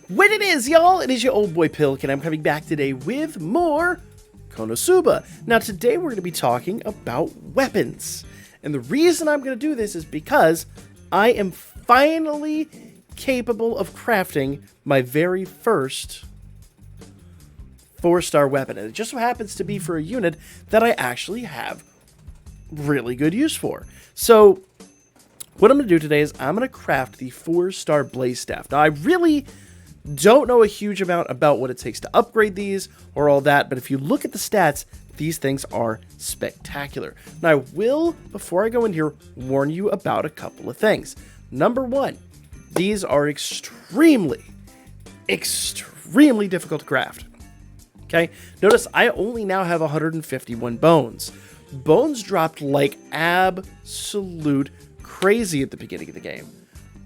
What it is, y'all? It is your old boy Pilk, and I'm coming back today with more Konosuba. Now, today we're going to be talking about weapons. And the reason I'm going to do this is because I am finally capable of crafting my very first 4-star weapon. And it just so happens to be for a unit that I actually have really good use for. So, what I'm going to do today is I'm going to craft the 4-star Blaze Staff. Now, I really don't know a huge amount about what it takes to upgrade these or all that, but if you look at the stats, these things are spectacular. Now, I will, before I go in here, warn you about a couple of things. Number one, these are extremely difficult to craft. Okay, notice I only now have 151 bones. Bones dropped like absolute crazy at the beginning of the game,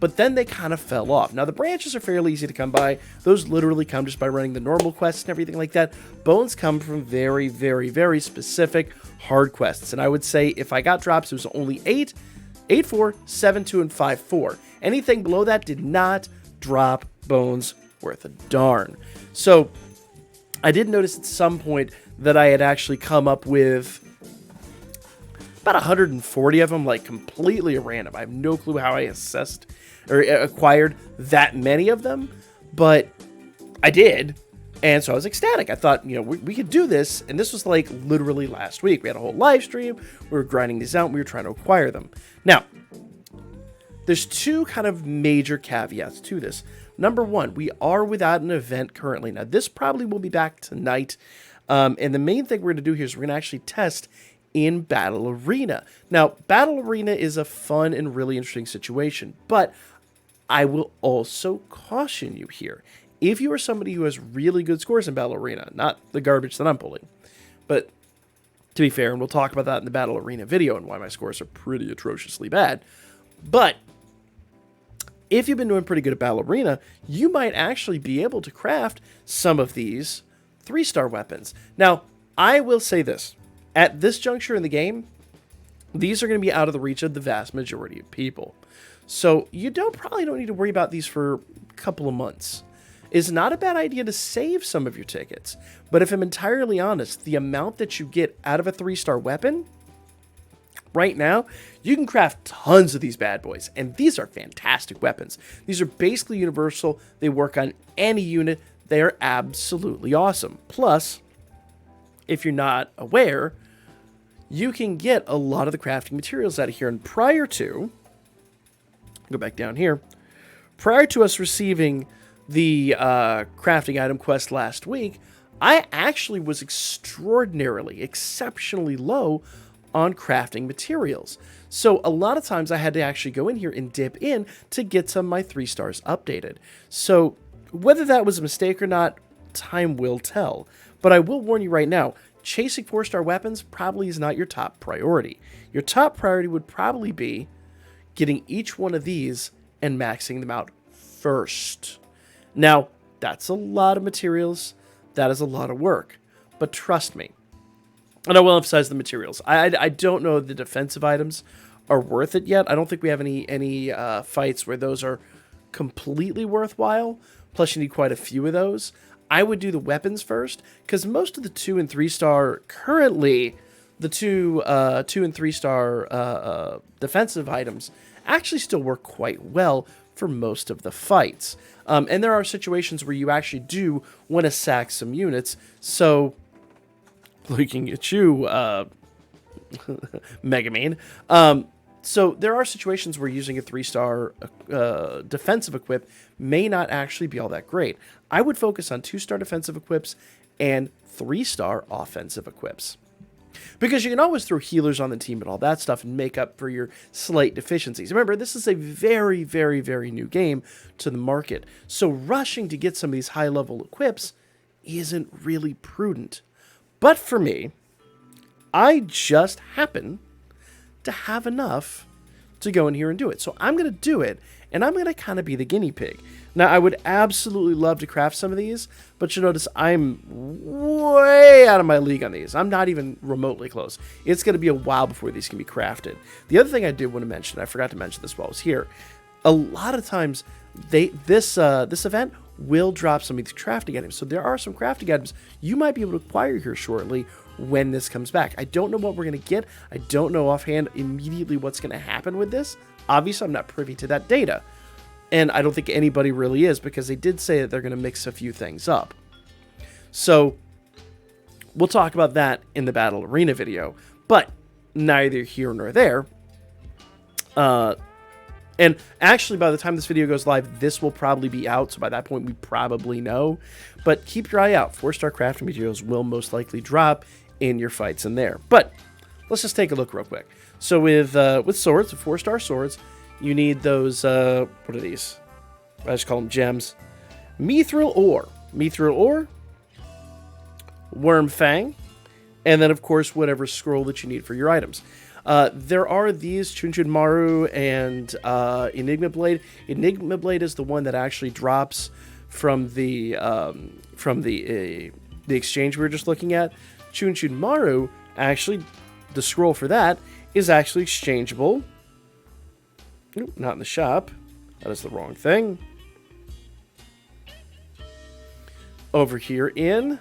but then they kind of fell off. Now, the branches are fairly easy to come by. Those literally come just by running the normal quests and everything like that. Bones come from very, very specific hard quests, and I would say if I got drops, it was only 8, 8-4, 7-2, and 5-4. Anything below that did not drop bones worth a darn. So I did notice at some point that I had actually come up with about 140 of them, like completely random. I have no clue how I assessed or acquired that many of them, but I did, and so I was ecstatic. I thought, we could do this, and this was like literally last week. We had a whole live stream. We were grinding these out, and we were trying to acquire them. Now, there's two kind of major caveats to this. Number one, we are without an event currently. Now, this probably will be back tonight, and the main thing we're going to do here is we're going to actually test in Battle Arena. Now, Battle Arena is a fun and really interesting situation, but I will also caution you here. If you are somebody who has really good scores in Battle Arena, not the garbage that I'm pulling, but to be fair, and we'll talk about that in the Battle Arena video and why my scores are pretty atrociously bad, but if you've been doing pretty good at Battle Arena, you might actually be able to craft some of these 3-star weapons. Now, I will say this. At this juncture in the game, these are going to be out of the reach of the vast majority of people. So you probably don't need to worry about these for a couple of months. It's not a bad idea to save some of your tickets. But if I'm entirely honest, the amount that you get out of a 3-star weapon, right now, you can craft tons of these bad boys. And these are fantastic weapons. These are basically universal. They work on any unit. They are absolutely awesome. Plus, if you're not aware, you can get a lot of the crafting materials out of here. And prior to, go back down here, prior to us receiving the crafting item quest last week, I actually was exceptionally low on crafting materials. So a lot of times I had to actually go in here and dip in to get some of my 3 stars updated. So whether that was a mistake or not, time will tell. But I will warn you right now, chasing 4-star weapons probably is not your top priority. Your top priority would probably be getting each one of these and maxing them out first. Now, that's a lot of materials. That is a lot of work. But trust me, and I will emphasize the materials. I don't know if the defensive items are worth it yet. I don't think we have any fights where those are completely worthwhile. Plus, you need quite a few of those. I would do the weapons first, because most of the 2 and 3-star, currently, the 2 and 3-star defensive items actually still work quite well for most of the fights. And there are situations where you actually do want to sack some units, so looking at you, Megamine. So there are situations where using a 3-star defensive equip may not actually be all that great. I would focus on 2-star defensive equips and 3-star offensive equips. Because you can always throw healers on the team and all that stuff and make up for your slight deficiencies. Remember, this is a very new game to the market. So rushing to get some of these high-level equips isn't really prudent. But for me, I just happen to have enough to go in here and do it. So I'm going to do it, and I'm going to kind of be the guinea pig. Now, I would absolutely love to craft some of these, but you notice I'm way out of my league on these. I'm not even remotely close. It's going to be a while before these can be crafted. The other thing I did want to mention, I forgot to mention this while I was here, a lot of times this event will drop some of these crafting items. So there are some crafting items you might be able to acquire here shortly when this comes back. I don't know what we're going to get. I don't know offhand immediately what's going to happen with this. Obviously, I'm not privy to that data. And I don't think anybody really is, because they did say that they're going to mix a few things up. So we'll talk about that in the Battle Arena video. But neither here nor there. And actually, by the time this video goes live, this will probably be out. So by that point, we probably know. But keep your eye out. 4-star crafting materials will most likely drop in your fights in there. But let's just take a look real quick. So with swords, the 4-star swords, you need those, what are these? I just call them gems. Mithril ore. Mithril ore. Worm fang. And then, of course, whatever scroll that you need for your items. There are these Chunchin Maru and Enigma Blade. Enigma Blade is the one that actually drops from the exchange we were just looking at. Chunchin Maru, actually, the scroll for that is actually exchangeable. Nope, not in the shop. That is the wrong thing. Over here in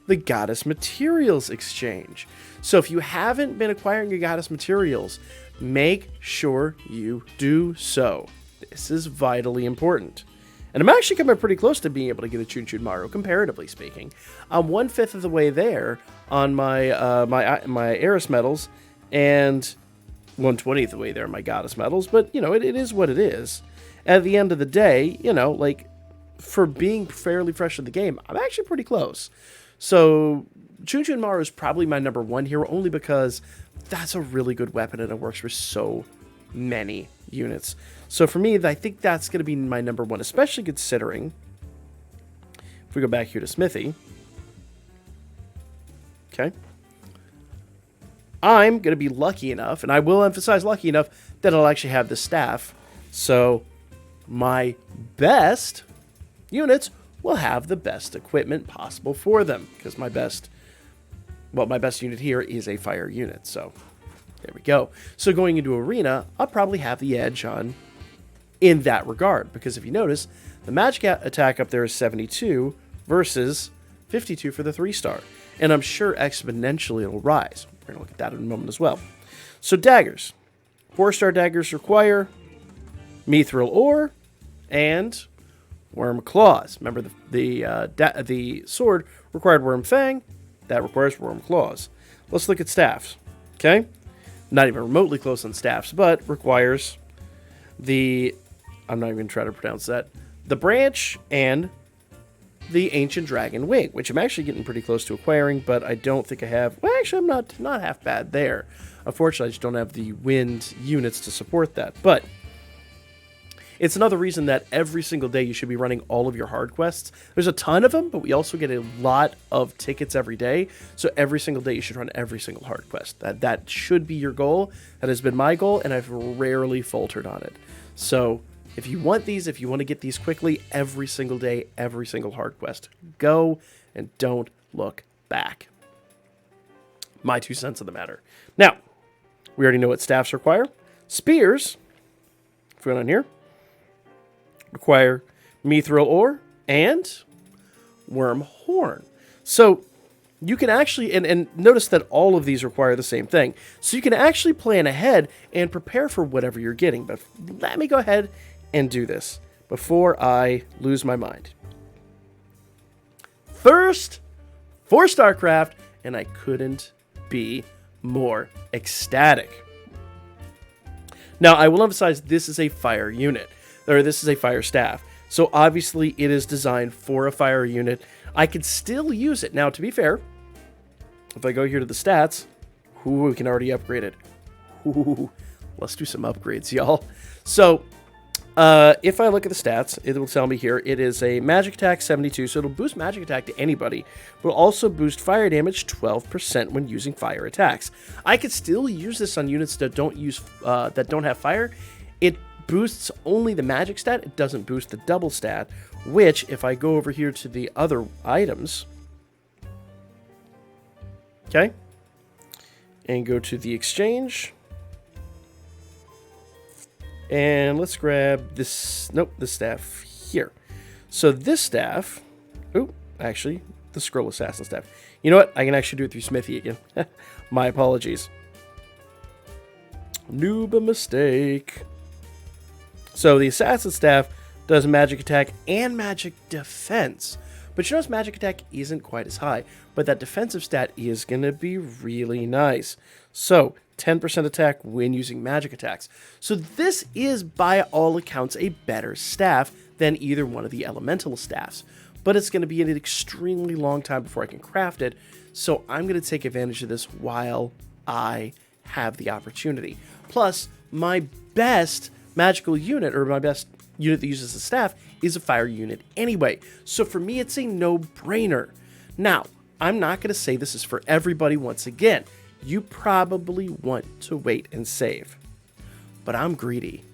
the Goddess Materials exchange. So if you haven't been acquiring your Goddess Materials, make sure you do so. This is vitally important. And I'm actually coming pretty close to being able to get a Chunchin Maru, comparatively speaking. I'm 1/5 of the way there on my my Eris medals, and 1/20th of the way there on my Goddess medals. But, you know, it is what it is. At the end of the day, you know, like, for being fairly fresh in the game, I'm actually pretty close. So Chunchin Maru is probably my number one here, only because that's a really good weapon and it works for so many units. So for me, I think that's going to be my number one, especially considering, if we go back here to Smithy, okay, I'm going to be lucky enough, and I will emphasize lucky enough, that I'll actually have the staff. So my best units will have the best equipment possible for them, because my best unit here is a fire unit. So there we go. So going into arena, I'll probably have the edge on in that regard, because if you notice, the magic attack up there is 72 versus 52 for the 3-star, and I'm sure exponentially it'll rise. We're going to look at that in a moment as well. So daggers. 4-star daggers require mithril ore and worm claws. Remember, the sword required worm fang. That requires worm claws. Let's look at staffs. Okay? Not even remotely close on staffs, but requires the... I'm not even going to try to pronounce that. The branch and the ancient dragon wing, which I'm actually getting pretty close to acquiring, but I don't think I have... Well, actually, I'm not half bad there. Unfortunately, I just don't have the wind units to support that. But it's another reason that every single day you should be running all of your hard quests. There's a ton of them, but we also get a lot of tickets every day. So every single day you should run every single hard quest. That should be your goal. That has been my goal, and I've rarely faltered on it. So if you want these, if you want to get these quickly, every single day, every single hard quest, go and don't look back. My 2 cents on the matter. Now, we already know what staffs require. Spears, if we go down here, require mithril ore and worm horn. So you can actually, and notice that all of these require the same thing. So you can actually plan ahead and prepare for whatever you're getting. But let me go ahead and do this before I lose my mind. First, 4-star craft, and I couldn't be more ecstatic. Now, I will emphasize this is a fire unit. Or this is a fire staff. So obviously it is designed for a fire unit. I could still use it. Now, to be fair, if I go here to the stats, we can already upgrade it. Let's do some upgrades, y'all. So if I look at the stats, it will tell me here it is a magic attack 72. So it'll boost magic attack to anybody. But it'll also boost fire damage 12% when using fire attacks. I could still use this on units that don't have fire. It boosts only the magic stat. It doesn't boost the double stat, which if I go over here to the other items, okay, and go to the exchange, and let's grab this, the staff here. So this staff, oh, actually, the Scroll Assassin staff. You know what? I can actually do it through Smithy again. My apologies. Noob mistake. So the Assassin staff does magic attack and magic defense. But you notice magic attack isn't quite as high. But that defensive stat is going to be really nice. So 10% attack when using magic attacks. So this is, by all accounts, a better staff than either one of the elemental staffs. But it's going to be an extremely long time before I can craft it. So I'm going to take advantage of this while I have the opportunity. Plus, my best magical unit, or my best unit that uses the staff, is a fire unit anyway. So for me, it's a no-brainer. Now, I'm not going to say this is for everybody once again. You probably want to wait and save. But I'm greedy.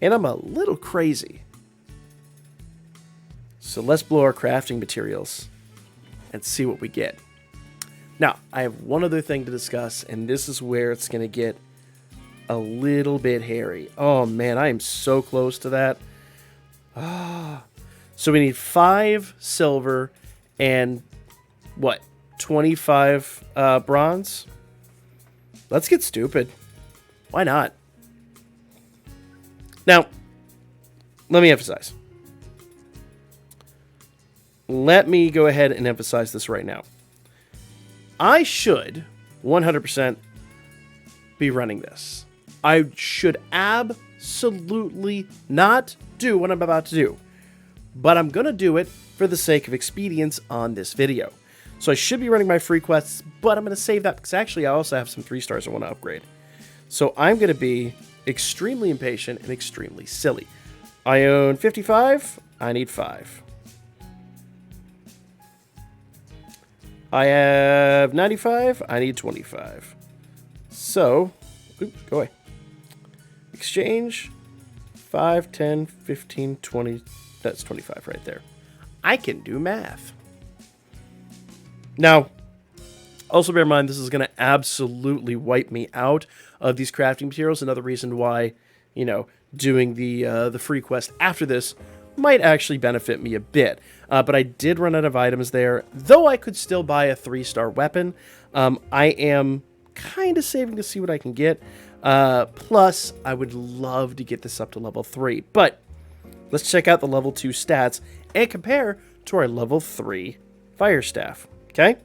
And I'm a little crazy. So let's blow our crafting materials and see what we get. Now, I have one other thing to discuss, and this is where it's going to get a little bit hairy. Oh man, I am so close to that. So we need 5 silver and what? 25 bronze? Let's get stupid. Why not? Now, let me emphasize. Let me go ahead and emphasize this right now. I should 100% be running this. I should absolutely not do what I'm about to do. But I'm going to do it for the sake of expedience on this video. So I should be running my free quests, but I'm going to save that because actually I also have some 3 stars I want to upgrade. So I'm going to be extremely impatient and extremely silly. I own 55. I need 5. I have 95. I need 25. So, go away. Exchange 5, 10, 15, 20. That's 25 right there. I can do math. Now, also bear in mind, this is going to absolutely wipe me out of these crafting materials. Another reason why, doing the free quest after this might actually benefit me a bit. But I did run out of items there. Though I could still buy a 3-star weapon, I am kind of saving to see what I can get. Plus, I would love to get this up to level 3. But let's check out the level 2 stats and compare to our level 3 fire staff. Okay?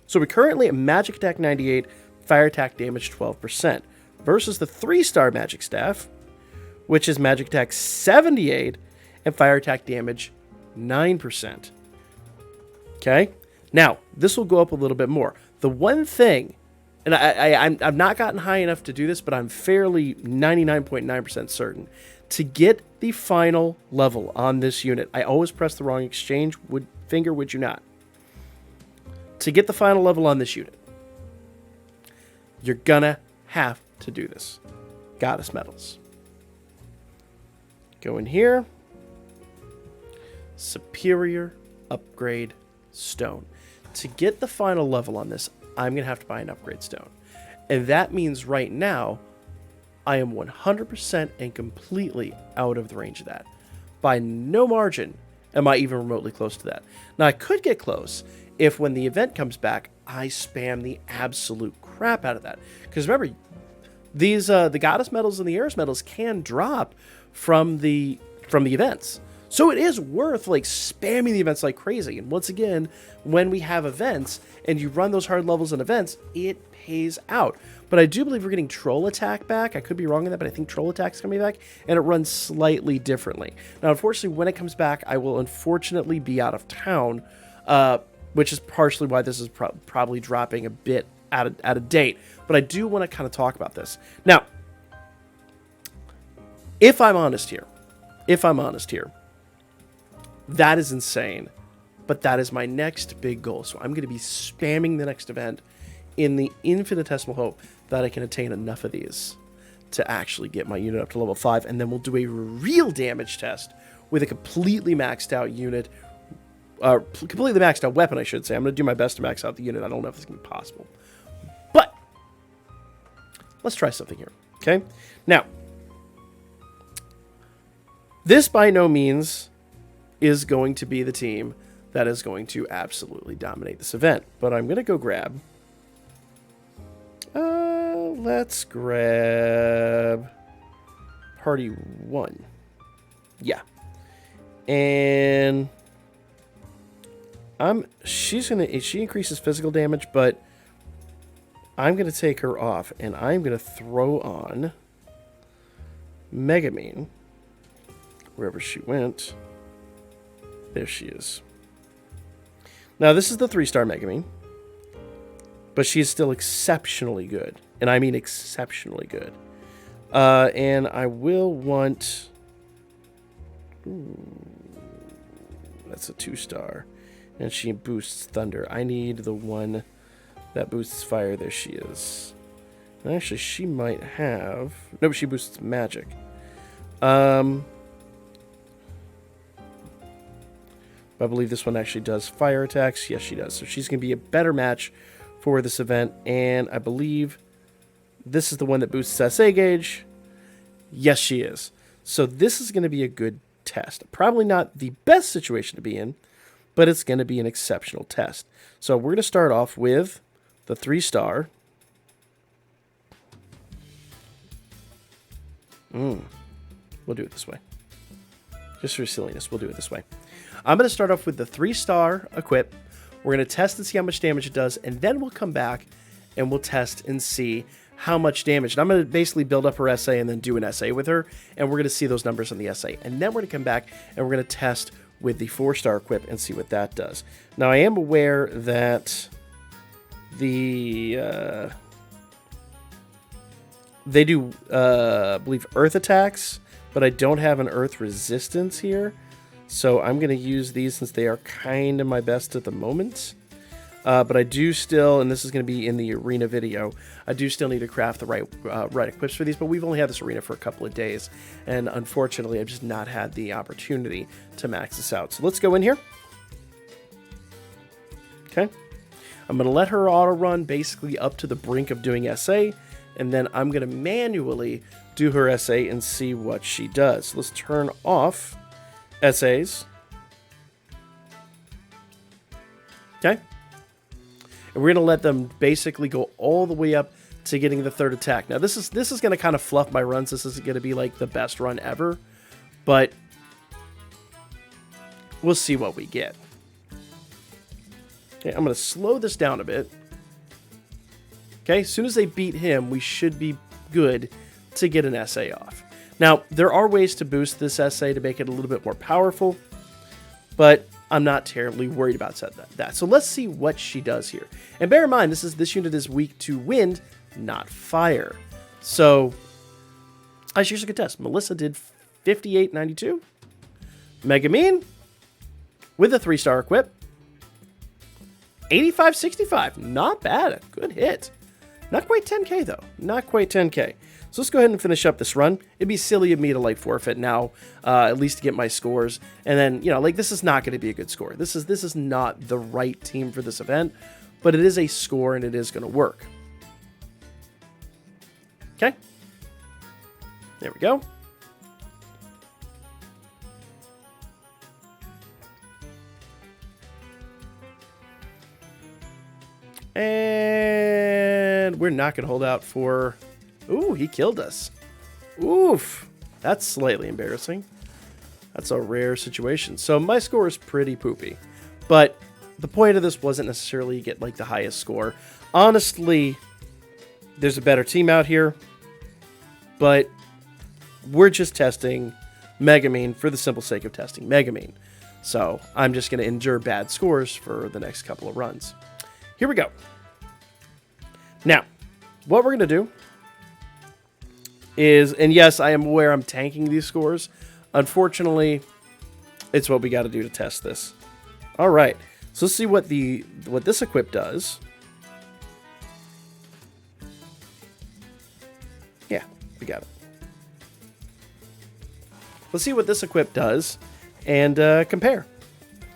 So we're currently at magic attack 98, fire attack damage 12%, versus the 3-star magic staff, which is magic attack 78 and fire attack damage 9%. Okay? Now, this will go up a little bit more. The one thing, and I've not gotten high enough to do this, but I'm fairly 99.9% certain. To get the final level on this unit, I always press the wrong exchange finger, would you not? To get the final level on this unit, you're gonna have to do this. Goddess medals. Go in here. Superior upgrade stone. To get the final level on this, I'm going to have to buy an upgrade stone. And that means right now, I am 100% and completely out of the range of that. By no margin am I even remotely close to that. Now, I could get close if when the event comes back, I spam the absolute crap out of that. Because remember, these the goddess medals and the heiress medals can drop from the events. So it is worth spamming the events like crazy. And once again, when we have events and you run those hard levels and events, it pays out. But I do believe we're getting Troll Attack back. I could be wrong on that, but I think Troll Attack's coming back, and it runs slightly differently. Now, unfortunately, when it comes back, I will unfortunately be out of town, which is partially why this is probably dropping a bit out of date. But I do want to kind of talk about this. Now, if I'm honest here, that is insane, but that is my next big goal. So I'm going to be spamming the next event in the infinitesimal hope that I can attain enough of these to actually get my unit up to level 5, and then we'll do a real damage test with a completely maxed out unit, completely maxed out weapon, I should say. I'm going to do my best to max out the unit. I don't know if it's going to be possible, but let's try something here, okay? Now, this by no means is going to be the team that is going to absolutely dominate this event. But I'm going to go grab... let's grab Party 1. Yeah. And she increases physical damage, but I'm going to take her off, and I'm going to throw on Megumin. Wherever she went. There she is. Now, this is the 3-star Megumin, but she is still exceptionally good. And I mean exceptionally good. And I will want... Ooh, that's a 2-star. And she boosts thunder. I need the one that boosts fire. There she is. And actually, she might have... No, she boosts magic. I believe this one actually does fire attacks. Yes, she does. So she's going to be a better match for this event. And I believe this is the one that boosts SA gauge. Yes, she is. So this is going to be a good test. Probably not the best situation to be in, but it's going to be an exceptional test. So we're going to start off with the 3-star. We'll do it this way. Just for silliness, we'll do it this way. I'm going to start off with the 3-star equip. We're going to test and see how much damage it does, and then we'll come back and we'll test and see how much damage. And I'm going to basically build up her SA and then do an SA with her, and we're going to see those numbers on the SA. And then we're going to come back and we're going to test with the 4-star equip and see what that does. Now, I am aware that they do, I believe, earth attacks, but I don't have an earth resistance here. So I'm going to use these since they are kind of my best at the moment. But I do still, and this is going to be in the arena video, I do still need to craft the right equips for these, but we've only had this arena for a couple of days, and unfortunately I've just not had the opportunity to max this out. So let's go in here. Okay. I'm going to let her auto run basically up to the brink of doing SA, and then I'm going to manually do her SA and see what she does. So let's turn off SAs. Okay. And we're going to let them basically go all the way up to getting the 3rd attack. Now, this is going to kind of fluff my runs. This isn't going to be like the best run ever, but we'll see what we get. Okay, I'm going to slow this down a bit. Okay, as soon as they beat him, we should be good to get an SA off. Now, there are ways to boost this SA to make it a little bit more powerful, but I'm not terribly worried about that. So let's see what she does here. And bear in mind, this unit is weak to wind, not fire. So, here's a good test. Melissa did 58.92. Megumin, with a 3-star equip, 85.65. Not bad. A good hit. Not quite 10k, though. Not quite 10k. So let's go ahead and finish up this run. It'd be silly of me to like forfeit now, at least to get my scores. And then, you know, like this is not going to be a good score. This is not the right team for this event, but it is a score and it is going to work. Okay. There we go. And we're not going to hold out for... Ooh, he killed us. Oof. That's slightly embarrassing. That's a rare situation. So my score is pretty poopy. But the point of this wasn't necessarily get like the highest score. Honestly, there's a better team out here. But we're just testing Megumin for the simple sake of testing Megumin. So I'm just going to endure bad scores for the next couple of runs. Here we go. Now, what we're going to do is, and yes, I am aware I'm tanking these scores. Unfortunately, it's what we got to do to test this. All right, so let's see what this equip does. Yeah, we got it. Let's see what this equip does and compare.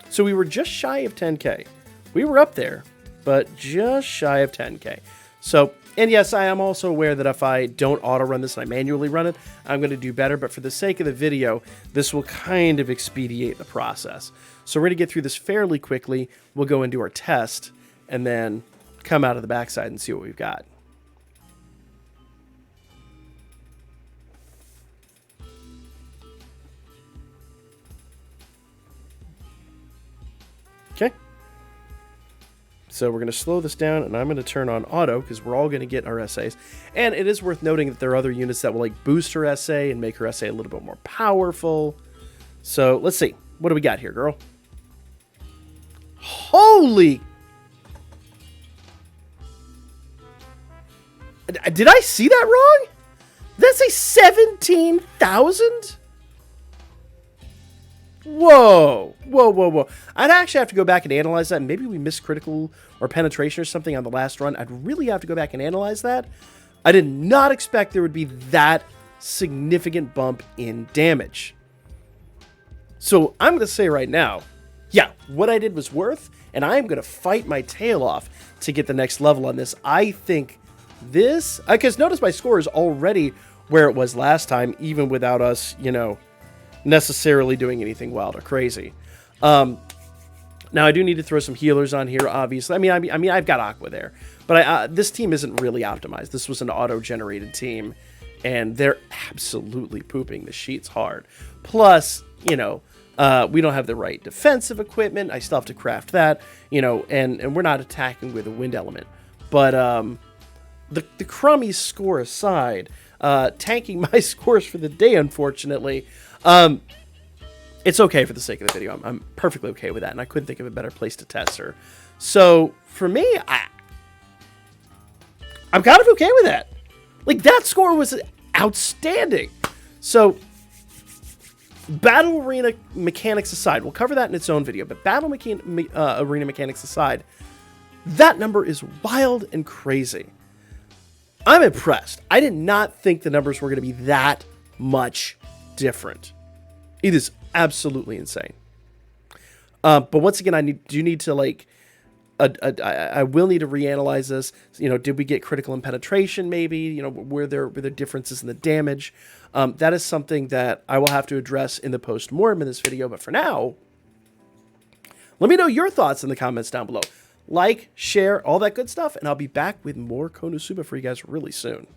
So we were just shy of 10k. We were up there, but just shy of 10k. So And yes, I am also aware that if I don't auto-run this and I manually run it, I'm going to do better. But for the sake of the video, this will kind of expedite the process. So we're going to get through this fairly quickly. We'll go into our test and then come out of the backside and see what we've got. Okay. So we're going to slow this down, and I'm going to turn on auto because we're all going to get our essays. And it is worth noting that there are other units that will like boost her essay and make her essay a little bit more powerful. So let's see. What do we got here, girl? Holy! Did I see that wrong? That's a 17,000? Whoa. Whoa, whoa, whoa. I'd actually have to go back and analyze that. Maybe we missed critical or penetration or something on the last run. I'd really have to go back and analyze that. I did not expect there would be that significant bump in damage. So I'm going to say right now, yeah, what I did was worth, and I'm going to fight my tail off to get the next level on this. I think this, because notice my score is already where it was last time, even without us, you know, necessarily doing anything wild or crazy. Now I do need to throw some healers on here, obviously. I mean, I've got Aqua there, but this team isn't really optimized. This was an auto-generated team, and they're absolutely pooping the sheets hard. Plus, you know, we don't have the right defensive equipment. I still have to craft that, you know, and we're not attacking with a wind element. But the crummy score aside, tanking my scores for the day, unfortunately. It's okay for the sake of the video. I'm perfectly okay with that, and I couldn't think of a better place to test her. So, for me, I'm kind of okay with that. Like, that score was outstanding. So, battle arena mechanics aside, we'll cover that in its own video, but battle arena mechanics aside, that number is wild and crazy. I'm impressed. I did not think the numbers were going to be that much different. It is absolutely insane. But once again, I do need to like, I will need to reanalyze this. You know, did we get critical and penetration? Maybe, you know, were there differences in the damage? That is something that I will have to address in the post-mortem in this video. But for now, let me know your thoughts in the comments down below. Like, share, all that good stuff, and I'll be back with more Konosuba for you guys really soon.